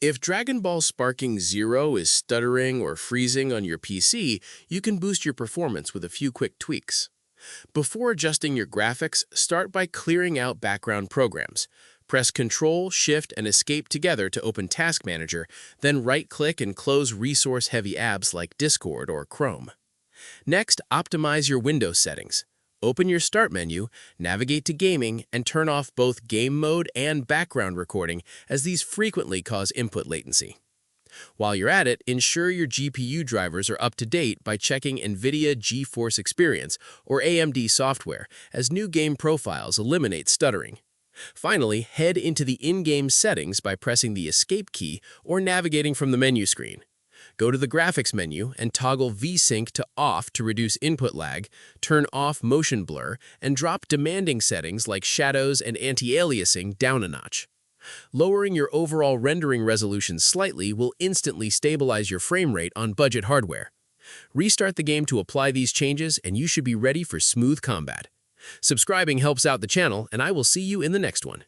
If Dragon Ball Sparking Zero is stuttering or freezing on your PC, you can boost your performance with a few quick tweaks. Before adjusting your graphics, start by clearing out background programs. Press Ctrl, Shift, and Escape together to open Task Manager, then right-click and close resource-heavy apps like Discord or Chrome. Next, optimize your Windows settings. Open your Start menu, navigate to Gaming, and turn off both Game Mode and Background Recording, as these frequently cause input latency. While you're at it, ensure your GPU drivers are up to date by checking NVIDIA GeForce Experience or AMD software, as new game profiles eliminate stuttering. Finally, head into the in-game settings by pressing the Escape key or navigating from the menu screen. Go to the Graphics menu and toggle VSync to Off to reduce input lag, turn off motion blur, and drop demanding settings like shadows and anti-aliasing down a notch. Lowering your overall rendering resolution slightly will instantly stabilize your frame rate on budget hardware. Restart the game to apply these changes, and you should be ready for smooth combat. Subscribing helps out the channel, and I will see you in the next one.